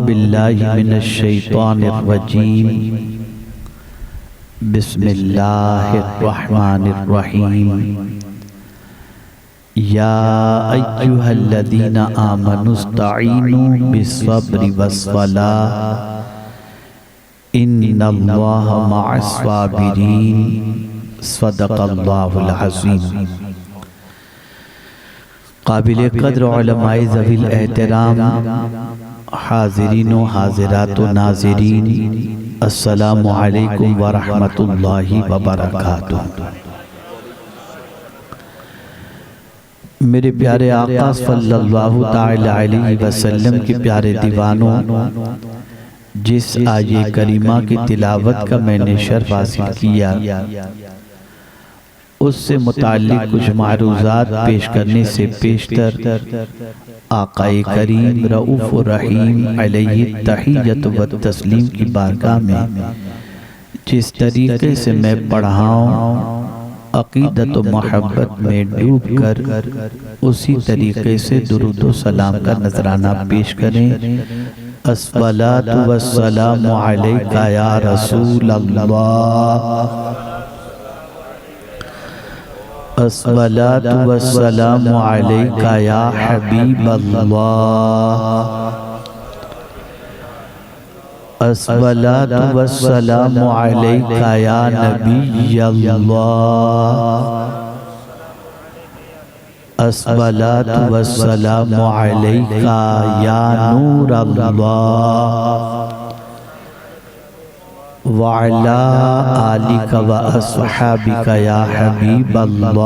बिल्लाहि मिनश्शैतानिर्रजीम। बिस्मिल्लाहिर्रहमानिर्रहीम। या अय्युहल्लज़ीना आमनुस्तईनु बिस्सब्रि वस्सलाह इन्नल्लाहा मअस्साबिरीन। सदक़ल्लाहुल अज़ीम। काबिल क़द्र उलमाए ज़वील एहतराम, हाज़िरीन व हाज़िरात व नाज़िरीन, अस्सलामु अलैकुम व रहमतुल्लाहि व बरकातुहू। मेरे प्यारे आका सल्लल्लाहु ताला अलैहि वसल्लम के प्यारे दीवानों, जिस आये करीमा की तिलावत का मैंने शर्फ हासिल किया, उससे मुताल्लिक़ कुछ मारूज़ात पेश करने से पेशतर आक़ाए करीम रऊफ़ रहीम अलैहि तहिय्यत व तस्लीम की बारगाह में जिस तरीक़े से मैं पढ़ाऊँ, अक़ीदत व मोहब्बत में डूब कर उसी तरीक़े से दुरूद व सलाम का नजराना पेश करें। अस्सलातु वस्सलामु अलैका या रसूल अल्लाह, अस्सलातु वस्सलामु अलैका या हबीब अल्लाह, अस्सलातु वस्सलामु अलैका या नबी अल्लाह, अस्सलातु वस्सलामु अलैका या नूर अल्लाह, वअला आलिका व अस्हाबिका या हबीब अल्लाह,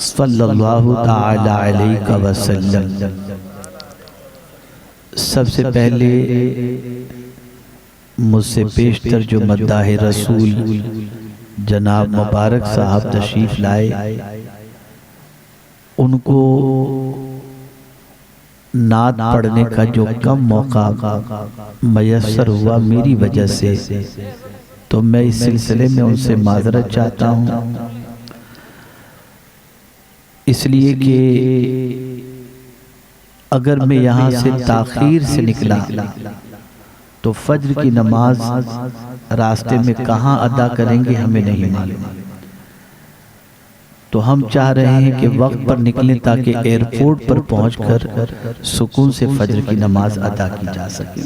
सल्लल्लाहु ताला अलैहि वसल्लम। सबसे पहले मुझसे पेशतर जो मद्दाह रसूल जनाब मुबारक साहब तशरीफ लाए, उनको नात पढ़ने का जो कम मौका मयस्सर हुआ मेरी वजह से, तो मैं इस सिलसिले में उनसे माजरत चाहता हूँ, इसलिए कि अगर मैं यहाँ से ताख़ीर से निकला तो फज्र की नमाज रास्ते में कहाँ अदा करेंगे हमें नहीं मालूम। तो हम चाह रहे हैं कि वक्त पर निकलें ताकि एयरपोर्ट पर पहुंचकर सुकून से फज्र की नमाज अदा की जा सके।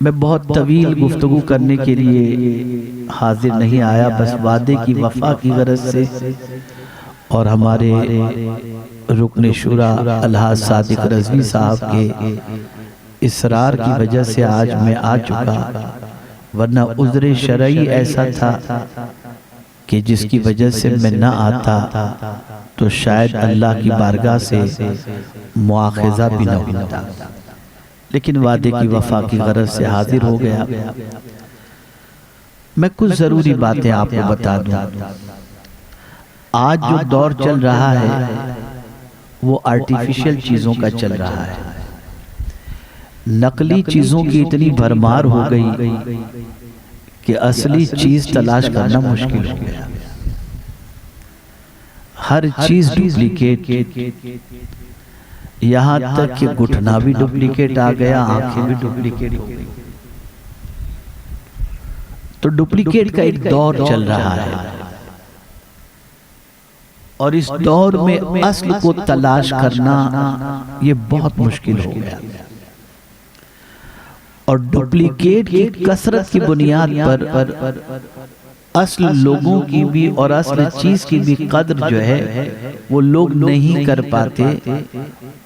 मैं बहुत तवील गुफ्तगू करने के लिए हाजिर नहीं आया, बस वादे की वफा की गरज से और हमारे रुकने शुरा अलहाज सादिक रज़वी साहब के इसरार की वजह से आज मैं आ चुका, वरना उज़्र शरई ऐसा था कि जिसकी वजह से मैं न आता तो शायद अल्लाह की बारगाह से मुआख़ज़ा भी न होता, लेकिन वादे की वफा की गरज से हाजिर हो गया। मैं कुछ ज़रूरी बातें आपको बता दूं। आज जो दौर चल रहा है वो आर्टिफिशियल चीज़ों का चल रहा है। नकली चीज़ों की इतनी भरमार हो गई कि असली चीज़ तलाश करना मुश्किल हो गया। हर चीज़ डुप्लीकेट, यहाँ तक कि घुटना भी डुप्लीकेट आ गया, आंखें भी डुप्लीकेट हो गई। तो डुप्लीकेट का एक दौर चल रहा है और इस दौर में अस्ल को तलाश करना ये बहुत मुश्किल हो गया। और डुप्लीकेट की कसरत की बुनियाद पर असल लोगों की भी और असल चीज की भी कद्र जो है वो लोग नहीं कर पाते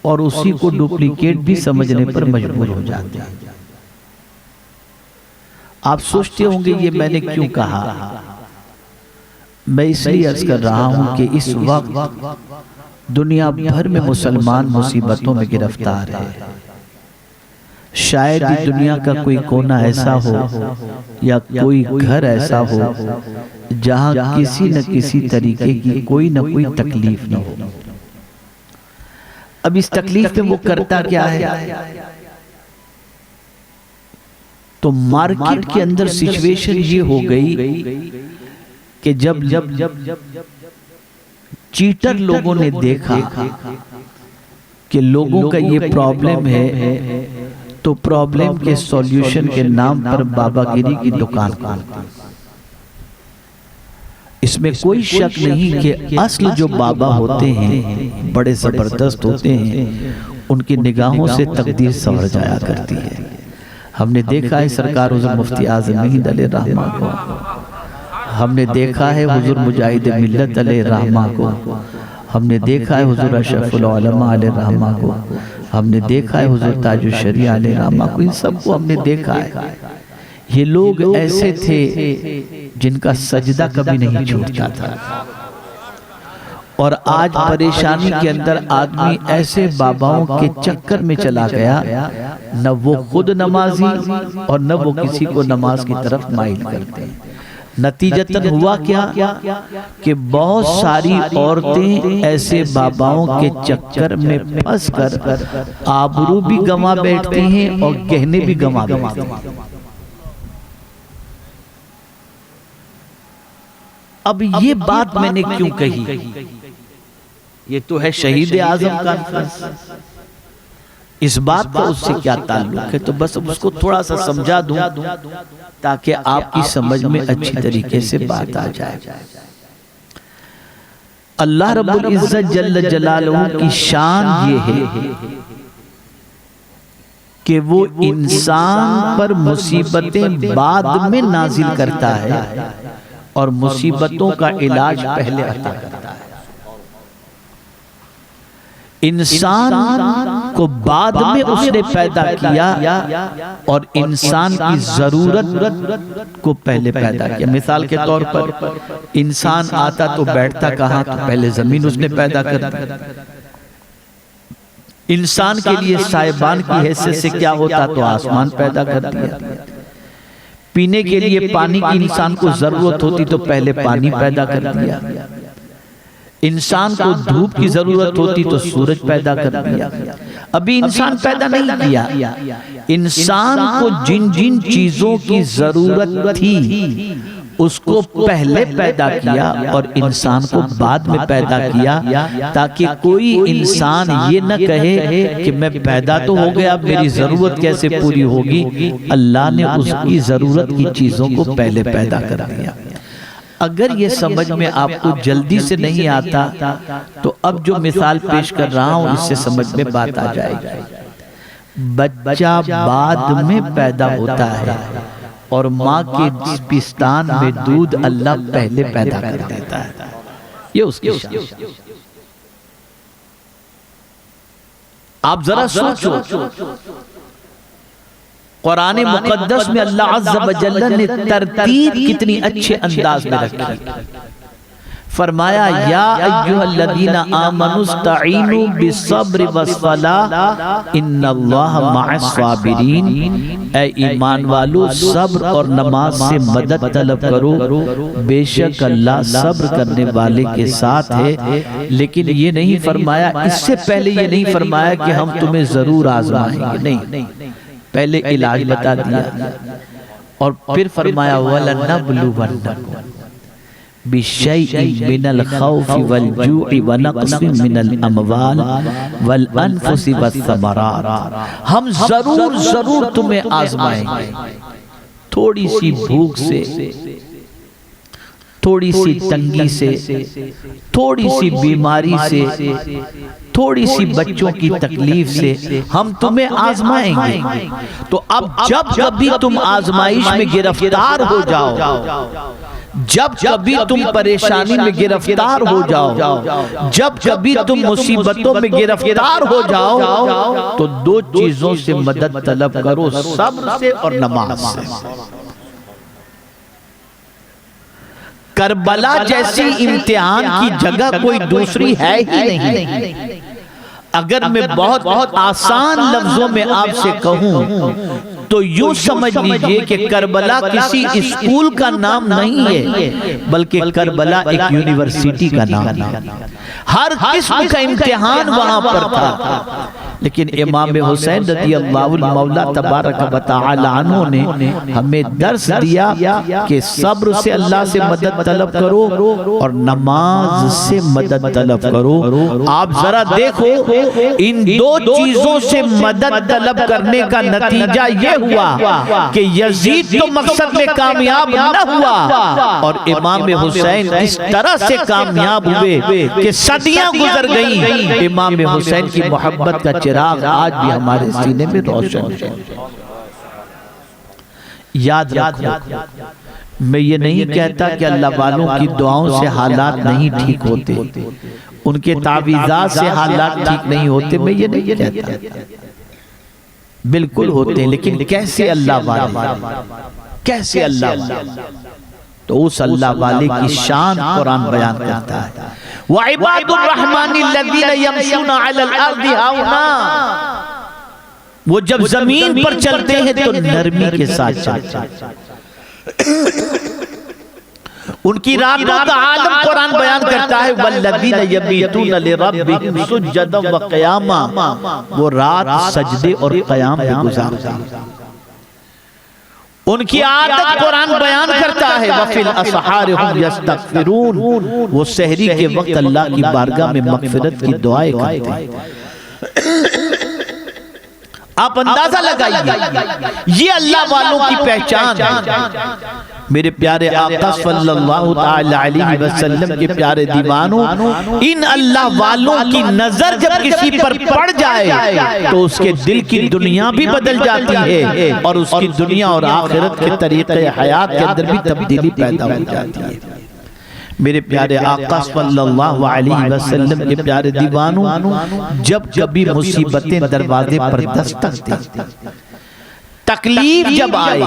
और उसी को डुप्लीकेट भी समझने पर मजबूर हो जाते हैं। आप सोचते होंगे ये मैंने क्यों कहा। मैं इसलिए अर्ज कर रहा हूं कि इस वक्त दुनिया भर में मुसलमान मुसीबतों में गिरफ्तार है। शायद ही दुनिया का कोई कोना ऐसा हो या कोई घर ऐसा हो जहां किसी न किसी तरीके की कोई न कोई तकलीफ न हो। अब इस तकलीफ में वो करता क्या है, तो मार्केट के अंदर सिचुएशन ये हो गई कि जब चीटर लोगों ने देखा कि लोगों का ये प्रॉब्लम है, तो प्रॉब्लम के सॉल्यूशन के नाम पर बाबागिरी की दुकान खोलते। इसमें कोई शक नहीं कि असल जो बाबा होते हैं बड़े जबरदस्त होते हैं, उनकी निगाहों से तकदीर संवर जाया करती है। हमने देखा है सरकार हुजूर मुफ्ती आज़म मीर अलैहि रहमा को, हमने देखा है हुजूर मुजाहिद मिल्लत अलैहि रहमा को, हमने देखा है हुजूर अशरफुल उलमा अलैहि रहमा को, हमने देखा है हुजूर ताजुल शरीया अलैहि रहमा को। इन सबको हमने देखा है। ये लोग ऐसे थे जिनका सजदा कभी नहीं छूटता था। और आज परेशानी के अंदर आदमी ऐसे बाबाओं के चक्कर में चला गया, न वो खुद नमाजी और न वो किसी को नमाज की तरफ माइल करते हैं। नतीजतन हुआ क्या कि बहुत सारी औरतें ऐसे बाबाओं के चक्कर में फंसकर आबरू भी गंवा बैठती हैं और गहने भी गंवा बैठती हैं। अब ये बात मैंने क्यों कही? ये तो है शहीद आजम कॉन्फ्रेंस, इस बात का उससे क्या ताल्लुक है? तो बस उसको थोड़ा सा समझा दूं ताकि आपकी समझ में अच्छी तरीके से बात आ जाए। अल्लाह रब्बुल इज्जत जल्ल जलालहू की शान ये है कि वो इंसान पर मुसीबतें बाद में नाजिल करता है और मुसीबतों का इलाज पहले अता करता है। इंसान को बाद में उसने पैदा किया और इंसान की जरूरत को पहले पैदा किया। मिसाल के तौर पर इंसान आता तो बैठता कहाँ? तो पहले जमीन उसने पैदा कर दी। इंसान के लिए साहिबान की हैसियत से क्या होता? तो आसमान पैदा कर दिया। पीने के लिए पानी की इंसान को जरूरत होती तो पहले पानी पैदा कर दिया। इंसान को धूप की जरूरत होती तो सूरज पैदा कर दिया। अभी इंसान पैदा नहीं किया। इंसान को जिन जिन चीजों की जरूरत थी उसको पहले पैदा किया और इंसान को बाद में पैदा किया, ताकि कोई इंसान ये न कहे कि मैं पैदा तो हो गया, मेरी जरूरत कैसे पूरी होगी। अल्लाह ने उसकी जरूरत की चीजों को पहले पैदा कर दिया। अगर ये समझ में आपको जल्दी से नहीं आता तो अब जो मिसाल पेश कर रहा हूं इससे समझ में बात आ जाएगी। बच्चा बाद में पैदा होता है और माँ के पिस्तान में दूध अल्लाह पहले पैदा कर देता है। ये उसकी शान। आप जरा सोचो, कुरान मुकद्दस में अल्लाह अज़्ज़ व जल्ल ने तरतीब कितनी अच्छे अंदाज में रखी। फरमाया या अय्युहल्लज़ीना आमनुस्तईनु बिस्सब्रि वस्सलाह इन्नल्लाहा मअस्साबिरीन। ऐ ईमान वालों, सब्र और नमाज से मदद तलब करो, बेशक अल्लाह सब्र करने वाले के साथ है। लेकिन ये नहीं फरमाया, इससे पहले ये नहीं फरमाया कि हम तुम्हें जरूर आजमाएंगे, नहीं, पहले इलाज बता दिया और फिर फरमाया वलनब्लुवन्नकुम बिशैइन मिनल खौफि वल जू'i व नक़्सिन मिनल अमवाल वल अनफुसि वस्समरात। हम जरूर तुम्हें आजमाएंगे, थोड़ी सी भूख से, थोड़ी सी तंगी से, थोड़ी सी बीमारी से, थोड़ी सी बच्चों की तकलीफ से हम तुम्हें आजमाएंगे। तो अब जब कभी तुम आजमाइश में गिरफ्तार हो जाओ, जब कभी तुम परेशानी में गिरफ्तार हो जाओ, जब कभी तुम मुसीबतों में गिरफ्तार हो जाओ, तो दो चीजों से मदद तलब करो, सब्र से और नमाज से। करबला जैसी इम्तिहान की जगह कोई दूसरी है ही नहीं। अगर मैं बहुत बहुत आसान लफ्जों में आपसे कहूं तो यूं समझ लीजिए कि करबला किसी स्कूल का नाम नहीं है, बल्कि करबला एक यूनिवर्सिटी का नाम है। हर किस्म का इम्तिहान वहां पर था। लेकिन इमाम हुसैन रज़ियल्लाहु मौला तबारक व तआला अन्हु ने हमें दर्स दिया कि सब्र से अल्लाह से मदद तलब करो और नमाज से मदद तलब करो। आप जरा देखो, इन दो चीजों से मदद तलब करने का नतीजा ये हुआ कि यजीद तो मकसद में कामयाब न हुआ और इमाम हुसैन इस तरह से कामयाब हुए कि सदियां गुजर गई। इमाम हुसैन की मोहब्बत का चिराग आज भी हमारे सीने में रोशन है। याद रखो, मैं ये नहीं कहता कि अल्लाह वालों की दुआओं से हालात नहीं ठीक होते, उनके तावीज़ात से हालात ठीक नहीं होते, मैं ये नहीं कहता, बिल्कुल होते हैं। लेकिन कैसे अल्लाह वाले, कैसे अल्लाह वाले, तो उस अल्लाह वाले की शान कुरान बयान करता है। व इबादुर रहमानिल्लज़ीना यमशूना अलल अर्दि हौना, वो जब जमीन पर चलते हैं तो नरमी के साथ चलते हैं। उनकी रातों का आलम कुरान बयान करता है, वल्लज़ीना यबीतूना लिरब्बिहिम सुज्जदन व क़ियामा, वो रात सजदे और क़याम में गुजारते हैं। उनकी आदत कुरान बयान करता है, वफिल असहार हुम यस्तगफिरून, वो सहरी के वक्त अल्लाह की बारगाह में मगफिरत की दुआएं करते हैं। आप अंदाजा लगाइए, ये अल्लाह वालों की पहचान है। मेरे प्यारे आका सल्लल्लाहु ताला अलैहि वसल्लम के प्यारे दीवानों, इन अल्लाह वालों की नजर जब किसी पर पड़ जाए तो उसके दिल की दुनिया भी बदल जाती है और उसकी दुनिया और आखिरत के तरीके हयात के अंदर भी तब्दीली पैदा हो जाती है। मेरे प्यारे आका सल्लल्लाहु अलैहि वसल्लम के प्यारे दीवानों, जब कभी मुसीबतें दरवाजे पर दस्तक देती, तकलीफ जब आए,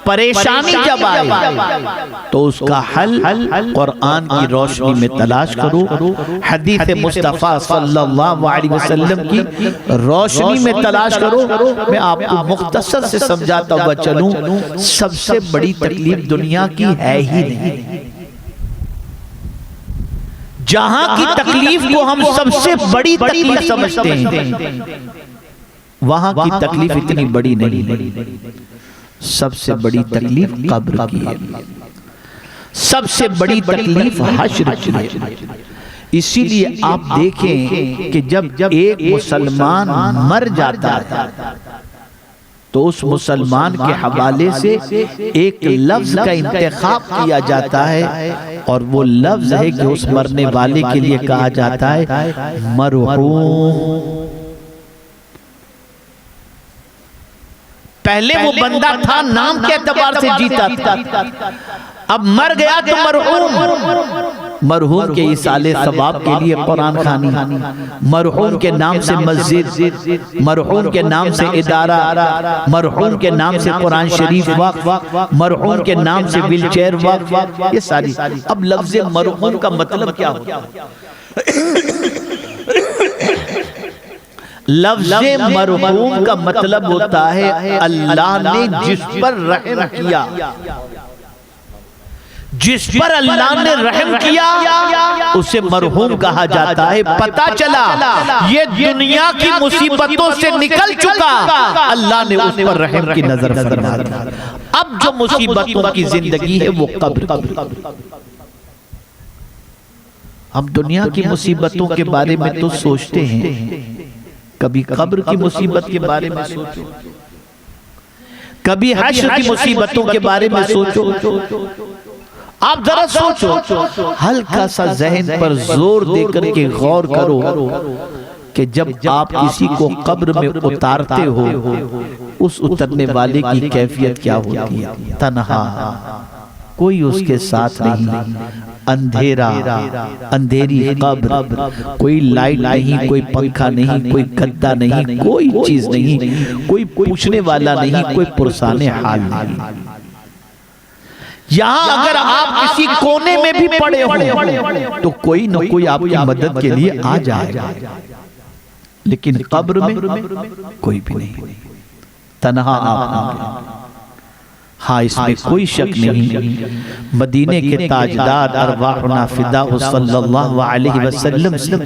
परेशानी जब आए, तो उसका हल कुरान की रोशनी में तलाश करो, हदीस मुस्तफा सल्लल्लाहु अलैहि वसल्लम की रोशनी में तलाश करो। मैं आपको मुख्तसर से समझाता हुआ चलूं, सबसे बड़ी तकलीफ दुनिया की है ही नहीं। जहां की तकलीफ को हम सबसे बड़ी तकलीफ समझते हैं, वहां की तकलीफ इतनी बड़ी नहीं। सबसे बड़ी तकलीफ कब्र की है, सबसे बड़ी तकलीफ हश्र की है। इसीलिए आप देखें कि जब एक मुसलमान मर जाता है तो उस मुसलमान के हवाले से एक लफ्ज का इंतखाब किया जाता है और वो लफ्ज है कि उस मरने वाले के लिए कहा जाता है मरहूम। पहले वो बंदा था, नाम के एतबार से जीता था, अब मर गया तो मरहूम। मरहूम के इसाले सवाब के लिए कुरान खानी, मरहूम के नाम से मस्जिद, मरहूम के नाम से इदारा, मरहूम के नाम से कुरान शरीफ वक्फ, मरहूम के नाम से व्हीलचेयर वक्फ, ये सारी। अब लफ्ज मरहूम का मतलब क्या होता है? लफ्ज़ मरहूम का मतलब होता है अल्लाह ने जिस पर रहम किया, जिस पर अल्लाह ने रहम किया उसे मरहूम कहा जाता है। पता चला ये दुनिया की मुसीबतों से निकल चुका, अल्लाह ने उस पर रहम की नजर फरमा दी। अब जो मुसीबतों की जिंदगी है वो कब्र। हम दुनिया की मुसीबतों के बारे में तो सोचते हैं, कभी कब्र की मुसीबत के बारे में सोचो, कभी हश्र की मुसीबतों के बारे में सोचो। आप जरा सोचो, हल्का सा जहन पर जोर देकर के गौर करो कि जब आप किसी को कब्र में उतारते हो, उस उतरने वाले की कैफियत क्या होती है? तन्हा, कोई उसके साथ नहीं, अंधेरा, अंधेरी कब्र, कोई लाइट नहीं, कोई पंखा नहीं, कोई गद्दा नहीं, कोई चीज नहीं, कोई पूछने वाला नहीं, कोई पुरसाने हाल नहीं। यहां अगर आप किसी कोने में भी पड़े हो तो कोई न कोई आपकी मदद के लिए आ जाएगा, लेकिन कब्र में कोई भी नहीं, तन्हा आप होंगे। हाँ, इसमें कोई शक नहीं। मदीने के ताजदार अरवाहुना फिदाहु सल्लल्लाहु अलैहि वसल्लम से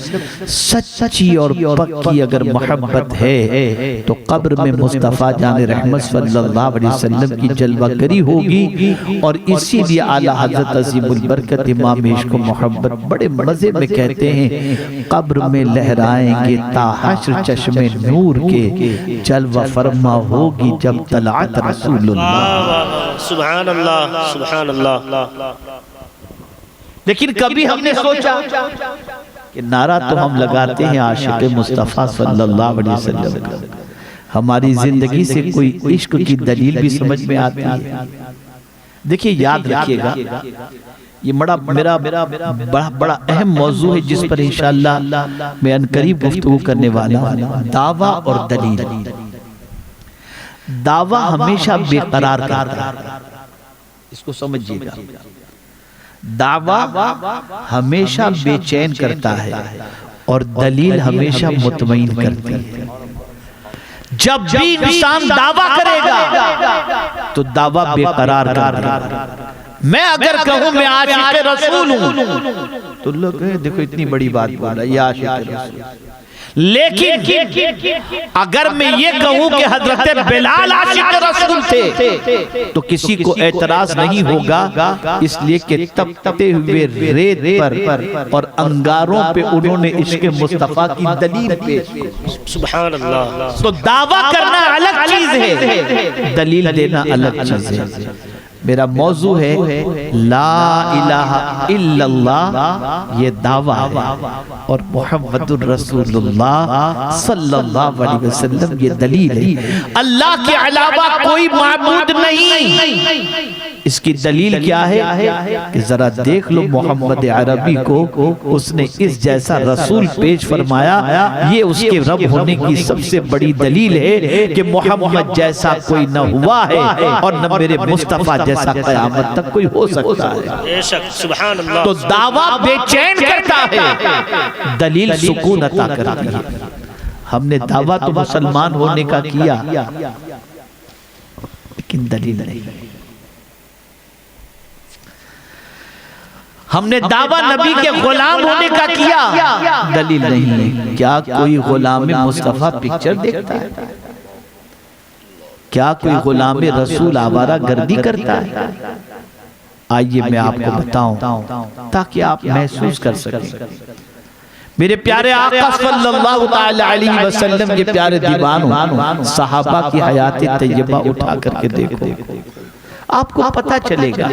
सच्ची और पक्की अगर मोहब्बत है तो कब्र में मुस्तफ़ा जान रहमत सल्लल्लाहु अलैहि वसल्लम की जलवागरी होगी। और इसीलिए आला हज़रत अज़ीमुल बरकत इमाम इश्क़ को मोहब्बत बड़े मज़े में कहते हैं, कब्र में लहराएंगे ताहश्र चश्मे नूर के, जलवा फरमा होगी जब तलाअत रसूलुल्लाह। सुभान अल्लाह, सुभान अल्लाह। लेकिन कभी हमने सोचा कि नारा तो हम लगाते हैं आशिक़ मुस्तफ़ा सल्लल्लाहु अलैहि वसल्लम का, हमारी जिंदगी से कोई इश्क की दलील भी समझ में आती है? देखिए, याद रखिएगा, ये मेरा बड़ा अहम मौजू है जिस पर इंशाअल्लाह मैं अनकरीब गुफ्तगू करने वाला हूं, दावा और दलील। दावा हमेशा बेकरार करता है, इसको समझिएगा। दावा हमेशा बेचैन करता है और दलील हमेशा मुतमईन करती है। जब भी इंसान दावा करेगा तो दावा बेकरार करेगा। मैं अगर कहूं मैं आशिक़ रसूल हूं तो लोग देखो इतनी बड़ी बात बोला, ये आशिक़ रसूल। लेकिन अगर मैं ये कहूं कि हजरत बिलाल आशिक़ रसूल थे तो किसी को एतराज नहीं होगा, इसलिए कि तपते हुए रेत पर और अंगारों पे उन्होंने इश्क़ मुस्तफ़ा की दलील पेश की। सुभान अल्लाह। तो दावा करना अलग चीज है, दलील देना अलग चीज है। मेरा मौजू है ला इलाहा इल्लल्लाह, ये दावा है, और मुहम्मदुर रसूलुल्लाह सल्लल्लाहु अलैहि वसल्लम ये दलील है। अल्लाह के अलावा कोई माबूद नहीं। इसकी दलील क्या है कि जरा देख लो मोहम्मद अरबी को, उसने इस जैसा रसूल पेश फरमाया, ये उसके रब होने की सबसे बड़ी दलील है कि मोहम्मद जैसा कोई न हुआ है और न मेरे मुस्तफा जैसा क़यामत तक कोई हो सकता है। सुभान अल्लाह। तो दावा बेचैन करता है, दलील सुकून अता करती है। हमने दावा तो मुसलमान होने का किया, लेकिन दलील नहीं। हमने दावा नबी के गुलाम होने का किया, दलील नहीं। क्या कोई गुलाम मुस्तफा पिक्चर देखता है? क्या कोई गुलाम रसूल आवारा गर्दी करता है? आइए मैं आपको बताऊं ताकि आप महसूस कर सकें। मेरे प्यारे आका सल्लल्लाहु ताला अलैहि वसल्लम के प्यारे दीवानों, सहाबा की हयात तैयबा उठा करके देखो, आपको पता चलेगा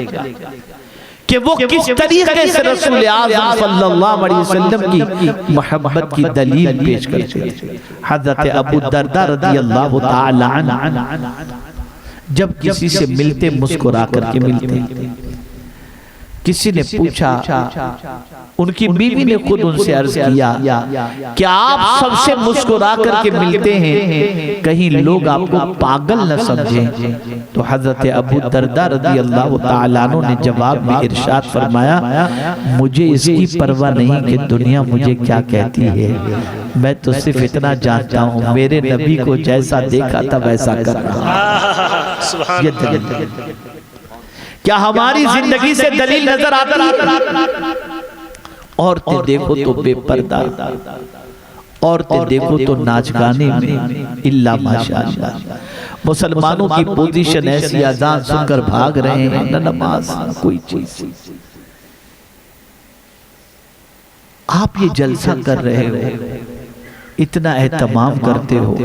कि वो किस तरीके से रसूल आज़म सल्लल्लाहु अलैहि वसल्लम की मोहब्बत की दलील पेश करते हैं। हज़रत अबू दरदा रज़ियल्लाहु ताला अन्हु जब किसी से मिलते मुस्कुरा करके मिलते। किसी ने पूछा, उनकी बीवी ने खुद उनसे अर्ज किया कि आप सबसे मुस्कुरा करके मिलते हैं, कहीं लोग आपको पागल न समझें। तो हजरत अबू दरदा रज़ियल्लाहु ताला अन्हु ने जवाब में इरशाद फरमाया, मुझे इसकी परवाह नहीं कि दुनिया मुझे क्या कहती है, मैं तो सिर्फ इतना जानता हूँ मेरे नबी को जैसा देखा था वैसा कर रहा। ये दलील। क्या हमारी जिंदगी से दलील नजर आती है? औरतें देखो तो बेपर्दा, औरतें देखो तो नाच गाने में इल्ला माशाअल्लाह। मुसलमानों की पोजीशन ऐसी, अजान सुनकर भाग रहे हैं, न नमाज न कोई चीज। आप ये जलसा कर रहे हो, इतना एहतमाम करते हो,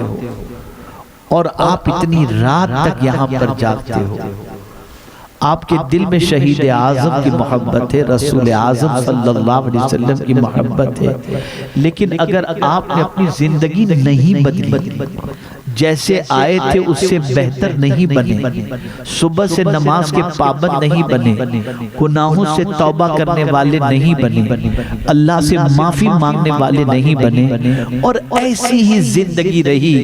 और आप इतनी रात तक यहाँ पर जागते हो। आपके दिल में शहीद आज़म की मोहब्बत है, रसूल आज़म सल्लल्लाहु अलैहि वसल्लम की मोहब्बत है, लेकिन अगर आपने अपनी जिंदगी नहीं बदली, जैसे आए थे उससे बेहतर नहीं बने, सुबह से नमाज के पाबंद नहीं बने, गुनाहों से तौबा करने वाले नहीं बने, अल्लाह से माफी मांगने वाले नहीं बने, और ऐसी ही जिंदगी रही,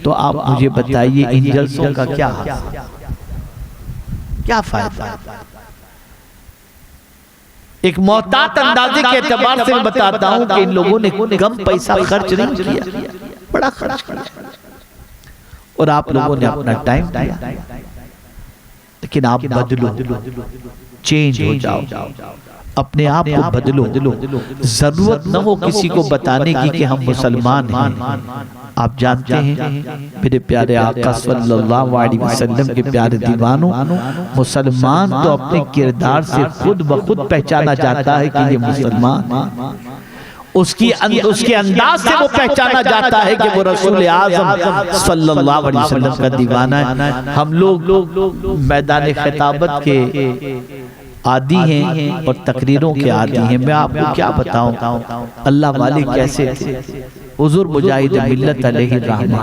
तो आप मुझे बताइए इन जलसों का क्या फायदा? एक मोहतात अंदाजे के एतबार से मैं बताता हूं कि इन लोगों ने कम पैसा खर्च नहीं किया, बड़ा खर्च किया, और आप लोगों ने अपना टाइम दिया। लेकिन आप बदलो, चेंज हो जाओ, अपने आप को बदलो। जरूरत न हो किसी को बताने की कि हम मुसलमान हैं। आप जानते हैं मेरे प्यारे आका सल्लल्लाहु अलैहि वसल्लम के प्यारे दीवानों, मुसलमान तो अपने किरदार से खुद ब खुद पहचाना जाता है कि ये मुसलमान। उसके अंदाज से वो पहचाना जाता है कि वो रसूल आज़म सल्लल्लाहु अलैहि वसल्लम का दीवाना है। हम लोग मैदान खिताबत के आदि हैं और तकरीरों के आदि हैं। मैं आपको क्या बताऊं अल्लाह वाले कैसे थे। हुजूर मुजाहिद मिल्लत अलैहि रहमा,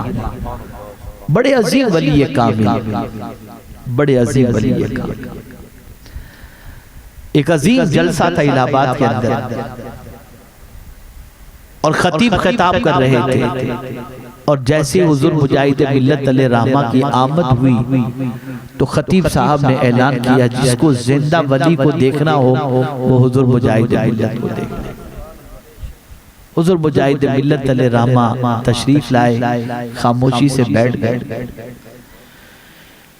बड़े अजीम वली कामिल, बड़े अजीम वली कामिल। एक अजीम जलसा था इलाहाबाद के अंदर और खतीब खिताब कर रहे थे, और जैसे हुजूर मुजाहिद मिल्लत अलैहि रहमा की आमद हुई तो खतीब साहब ने ऐलान किया, जिसको जिंदा वली को देखना हो वो हुजूर मुजाहिद मिल्लत को देखे। हुजूर मुजाहिद मिल्लत अलैहि रहमा तशरीफ लाए, खामोशी से बैठ गए।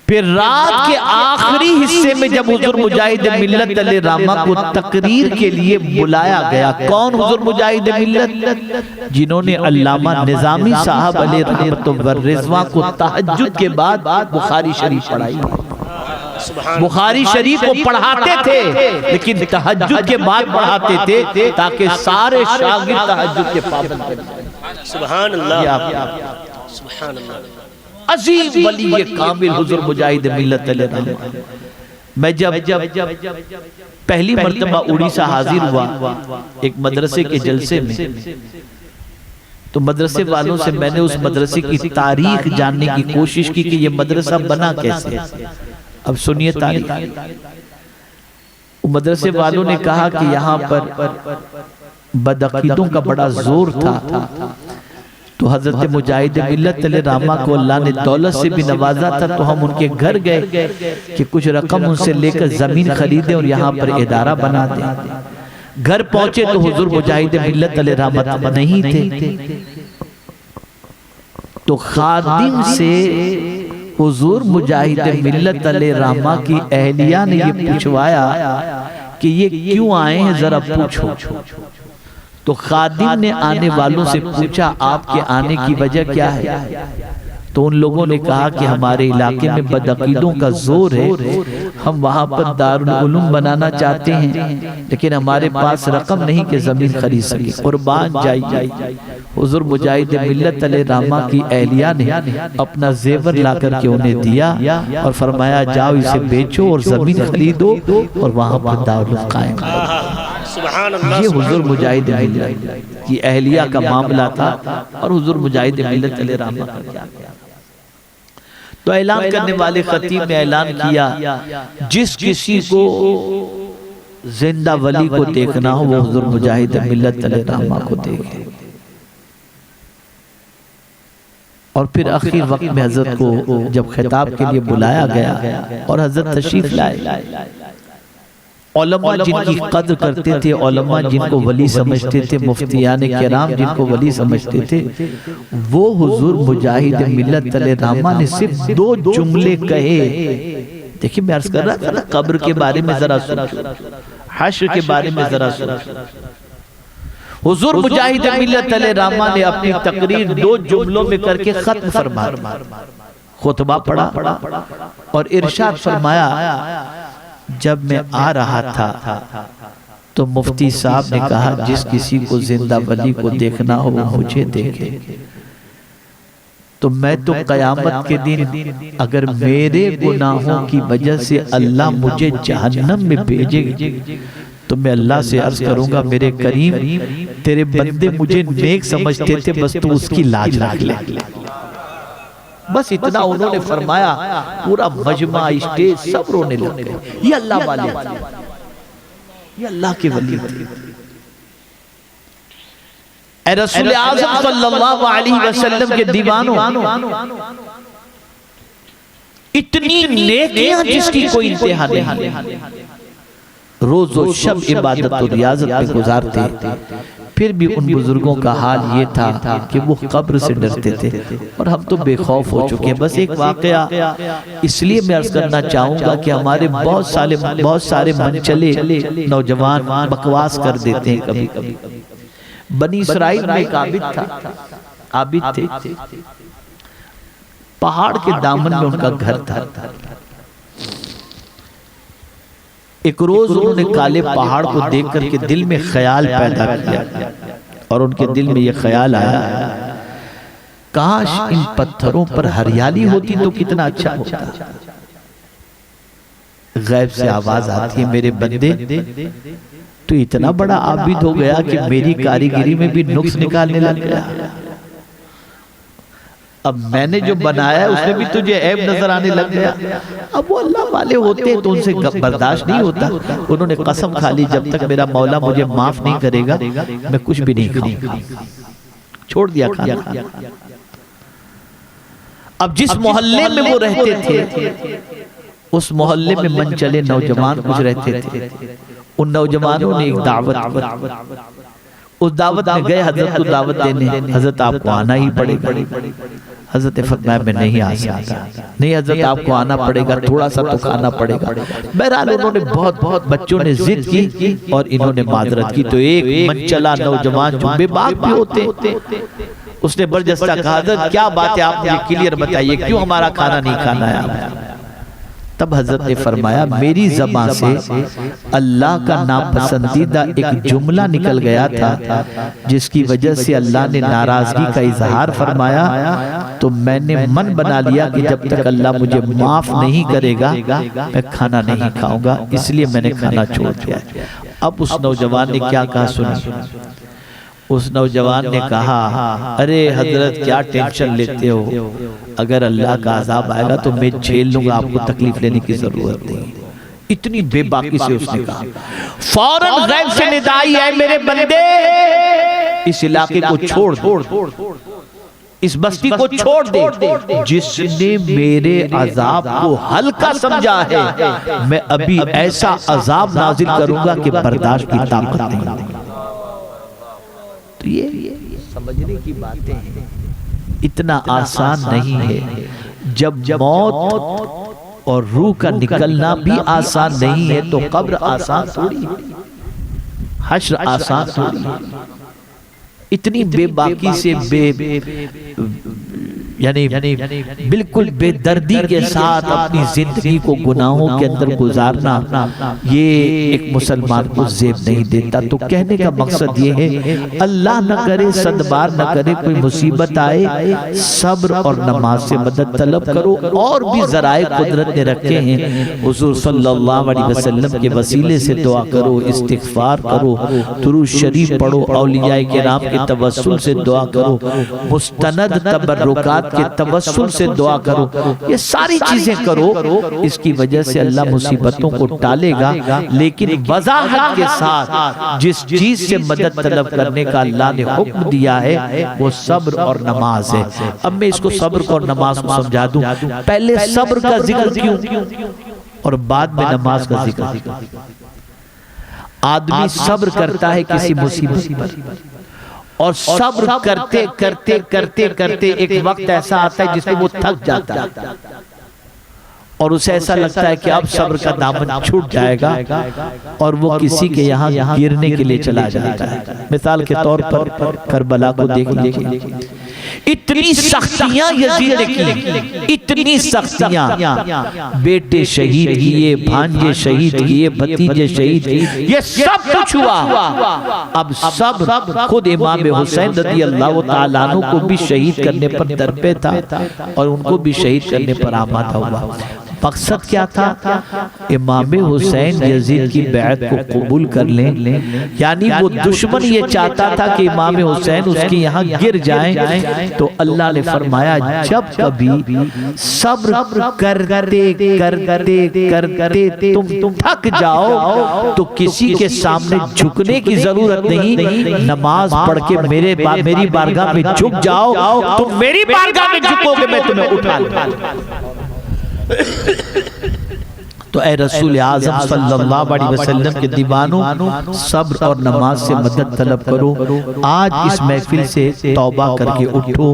फिर रात के आखिरी हिस्से में जब हुजूर मुजाहिद मिल्लत अलैहि रहमा को तकरीर के लिए बुलाया गया, कौन हुजूर मुजाहिद मिल्लत? जिन्होंने अल्लामा निजामी साहब अलैहि रहमत व रिज़वा को तहज्जुद के बाद बुखारी शरीफ पढ़ाई। बुखारी शरीफ को पढ़ाते थे लेकिन तहज्जुद के बाद पढ़ाते थे ताकि सारे शागिर्द तहज्जुद के पाबंद बन जाएं। सुभान अल्लाह, सुभान अल्लाह। अजीम वली कामिल हुजूर मुजाहिद मिल्लत अलैहि रहमा। मैं जब पहली मर्तबा उड़ीसा हाजिर हुआ एक मदरसे के जलसे में, तो मदरसे वालों से मैंने उस मदरसे की तारीख जानने की कोशिश की कि ये मदरसा बना कैसे। अब सुनिए तारीख। मदरसे वालों ने कहा कि यहाँ पर बदअकीदों का बड़ा जोर था, तो हजरत मुजाहिद मिल्लत अलैहि रहमा को अल्लाह ने दौलत से भी नवाजा था, तो हम उनके घर गए कि कुछ रकम उनसे लेकर जमीन खरीदे और यहाँ पर इदारा बना दें। घर पहुंचे तो हुजूर मुजाहिद मिल्लत अलैहि रहमा नहीं थे, तो खादिम से हुजूर मुजाहिद मिल्लत अलैहि रहमा की अहलिया ने ये पूछवाया कि ये क्यों आए हैं, जरा पूछो। तो खादिम ने आने वालों से पूछा, आपके आने की वजह क्या है? तो उन लोगों ने कहा कि हमारे इलाके में बदअकीदों का जोर है, हम वहाँ पर दारुल उलूम बनाना चाहते हैं, लेकिन हमारे पास रकम नहीं कि जमीन खरीद सके। कुर्बान जाइए, हुजूर मुजाहिद मिल्लत अलैहि रहमा की अहलिया ने अपना जेवर ला करके उन्हें दिया और फरमाया, जाओ इसे बेचो और जमीन खरीदो और वहाँ पर दारुल कायम करो। ये हुजूर मुजाहिद मिल्लत की अहलिया का मामला था और हुजूर मुजाहिद मिल्लत अलैहि रहमा का क्या। तो ऐलान करने वाले खतीब ने ऐलान किया, जिस किसी को जिंदा वली को देखना हो वो हुजूर मुजाहिद मिल्लत अलैहि रहमा को देखे। और फिर आखिरी वक्त में हजरत को जब खिताब के लिए बुलाया गया और हजरत तशरीफ लाए, उलमा जिनकी कद्र करते थे, उलमा जिनको वली समझते थे, मुफ्तियान किराम जिनको वली समझते थे, वो हुजूर मुजाहिद मिल्लत अलैहि रहमा ने सिर्फ 2 जुमले कहे। देखिए मैं अर्ज कर रहा था ना, कब्र के बारे में जरा सोचो, हश्र के बारे में जरा सोचो। हुजूर मुजाहिद मिल्लत अलैहि रहमा ने अपनी तकरीर 2 जुमलों में करके खत्म फरमाया, खुतबा पढ़ा और इरशाद फरमाया, जब मैं आ रहा था तो मुफ्ती साहब ने कहा, जिस किसी को जिंदा वली को देखना हो वो मुझे देखे। तो मैं तो कयामत के दिन अगर मेरे गुनाहों की वजह से अल्लाह मुझे जहन्नम में भेजेगा तो मैं अल्लाह से अर्ज करूंगा, मेरे करीम तेरे बंदे मुझे नेक समझते थे, बस तू उसकी लाज रख ले। बस इतना उन्होंने फरमाया, पूरा मजमा स्टेज सब रोने लग गए। ये अल्लाह वाले, ये अल्लाह के वली थे। ऐ रसूल आज़म सल्लल्लाहु अलैहि वसल्लम के दीवानों, इतनी नेकियां जिसकी कोई इंतहा नहीं, रोजो शब इबादत और रियाजत में गुजारते, फिर भी उन बुजुर्गों का हाल ये था कि वो कब्र से डरते थे और हम तो बेखौफ हो चुके हैं। बस एक वाकया इसलिए मैं अर्ज करना चाहूँगा कि हमारे बहुत सारे मनचले नौजवान बकवास कर देते हैं कभी कभी। बनी इसराइल में एक आबिद थे, पहाड़ के दामन में उनका घर था। एक रोज उन्होंने काले पहाड़ को देख करके दिल में ख्याल पैदा किया और उनके दिल में यह ख्याल आया, काश इन पत्थरों पर हरियाली होती तो कितना अच्छा होता। गैब से आवाज आती है, मेरे बंदे तो इतना बड़ा आबिद हो गया कि मेरी कारीगरी में भी नुक्स निकालने लग गया। अब मैंने जो बनाया है उसमें भी तुझे ऐब नजर आने लग गया। अब वो अल्लाह वाले होते हैं तो उनसे बर्दाश्त नहीं होता। उन्होंने कसम खा ली, जब तक मेरा मौला मुझे माफ नहीं करेगा मैं कुछ भी नहीं खाऊंगा। छोड़ दिया खाना। अब जिस मोहल्ले में वो रहते थे उस मोहल्ले में मनचले नौजवान कुछ रहते थे। उन नौजवानों ने एक दावत, उस दावत में गए हजरत को दावत देने। हजरत आपको आना ही पड़ेगा। हजरत फरमाया मैं नहीं आ सकता। नहीं हजरत आपको आना पड़ेगा, थोड़ा सा तो खाना पड़ेगा। बहरहाल उन्होंने बहुत बच्चों ने जिद की और इन्होंने माजरत की। तो एक मनचला नौजवान जो बेबाक भी होते उसने बरजस्ता कहा, हजरत क्या बात है, आप मुझे क्लियर बताइए क्यों हमारा खाना नहीं खाना है। तब हजरत ने फरमाया, मेरी ज़बान से अल्लाह का नापसंदीदा एक जुमला निकल गया था जिसकी वजह से अल्लाह ने नाराजगी का इजहार फरमाया। तो मैंने मन बना लिया कि जब तक अल्लाह मुझे माफ नहीं करेगा मैं खाना नहीं खाऊंगा, इसलिए मैंने खाना छोड़ दिया। अब उस नौजवान ने क्या कहा सुनिए। उस नौजवान ने कहा, अरे हजरत क्या टेंशन लेते हो, अगर अल्लाह का अजाब आएगा तो मैं झेल लूंगा, आपको तकलीफ लेने की जरूरत नहीं। इतनी बेबाकी से उसने कहा। फौरन गैब से निदाई है, मेरे बंदे इस इलाके को छोड़ दो, इस बस्ती को छोड़ दे। जिसने मेरे अजाब को हल्का समझा है मैं अभी ऐसा अजाब नाजिल करूंगा कि बर्दाश्त की ताकत नहीं। तो ये समझने की बातें हैं, इतना आसान नहीं है। जब मौत और रूह का निकलना भी आसान नहीं है तो कब्र आसान थोड़ी, हश्र आसान थोड़ी। इतनी बेबाकी से यानी बिल्कुल बेदर्दी के साथ अपनी जिंदगी को गुनाहों के अंदर गुजारना ये एक मुसलमान को ज़ेब नहीं देता। तो कहने का मकसद ये है, अल्लाह न करे, सदबार न करे, कोई मुसीबत आए, सब्र और नमाज से मदद तलब करो। और भी ज़राए कुदरत ने रखे हैं, हुज़ूर सल्लल्लाहु अलैहि वसल्लम के वसीले से दुआ करो, इस्तिग़फ़ार करो, दुरूद शरीफ पढ़ो, औलियाए किराम के तवस्सुल से दुआ करो, मुस्तनद तबर्रुकात के तवस्सुल से दुआ करो। ये सारी चीजें करो, इसकी वजह से अल्लाह मुसीबतों को टालेगा। लेकिन वज़ाहत के साथ जिस चीज से मदद तलब करने का अल्लाह ने हुक्म दिया है वो सब्र और नमाज है। अब मैं इसको सब्र और नमाज को समझा दूं। पहले सब्र का जिक्र क्यों और बाद में नमाज का जिक्र। आदमी सब्र करता है किसी मुसीबत पर, और सब्र करते करते करते करते एक वक्त ऐसा आता है जिसमें वो थक जाता है और उसे ऐसा लगता है कि अब सब्र का दामन छूट जाएगा और वो किसी के यहाँ गिरने के लिए चला जाता है। मिसाल के तौर पर करबला को देख लीजिए, इतनी सख्तियां यजीद ने की, इतनी सख्तियां, बेटे शहीद किए, भांजे शहीद किए, भतीजे शहीद किए, ये सब कुछ हुआ। अब सब खुद इमाम हुसैन रज़ियल्लाहु ताला अन्हु को भी शहीद करने पर दरपे था और उनको भी शहीद करने पर आमादा हुआ। मकसद क्या था? इमाम हुसैन यजीद की बैत को कबूल कर लें, यानी वो दुश्मन ये चाहता था कि इमाम हुसैन उसके यहाँ गिर जाएं। तो अल्लाह ने फरमाया, जब कभी सब्र करते करते करते तुम थक जाओ तो किसी के सामने झुकने की जरूरत नहीं, नमाज पढ़ के मेरी बारगाह में झुक जाओ। तुम मेरी बारगाह में झुकोगे, मैं तुम्हें उठा लूंगा। तो ए रसूल आज़म सल्लल्लाहु अलैहि वसल्लम के दीवानों, सब्र और नमाज से मदद तलब करो। आज इस महफिल से तौबा करके उठो,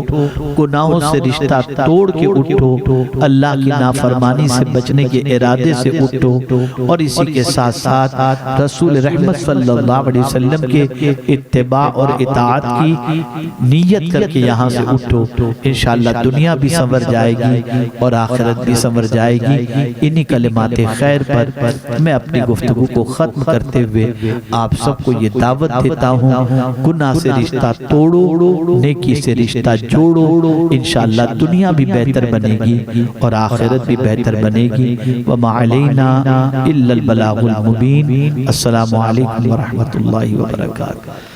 गुनाहों से रिश्ता तोड़ के उठो, अल्लाह की नाफरमानी से बचने के इरादे से उठो, और इसी के साथ साथ रसूल रहमत सल्लल्लाहु अलैहि वसल्लम के इत्तिबा और इताअत की नीयत करके यहाँ से उठो। इंशाअल्लाह दुनिया भी संवर जाएगी और आखिरत भी संवर जाएगी। इन्हीं कलिमात खैर पर मैं अपनी गुफ्तगू को ख़त्म करते हुए आप सबको ये दावत देता हूँ, गुनाह से रिश्ता तोड़ो, नेकी से रिश्ता जोड़ो। इंशाअल्लाह दुनिया भी बेहतर बनेगी और आखिरत भी बेहतर बनेगी। व मा अलैना इल्लल बलागुल मुबीन। अस्सलामु अलैकुम व रहमतुल्लाहि व बरकातहू।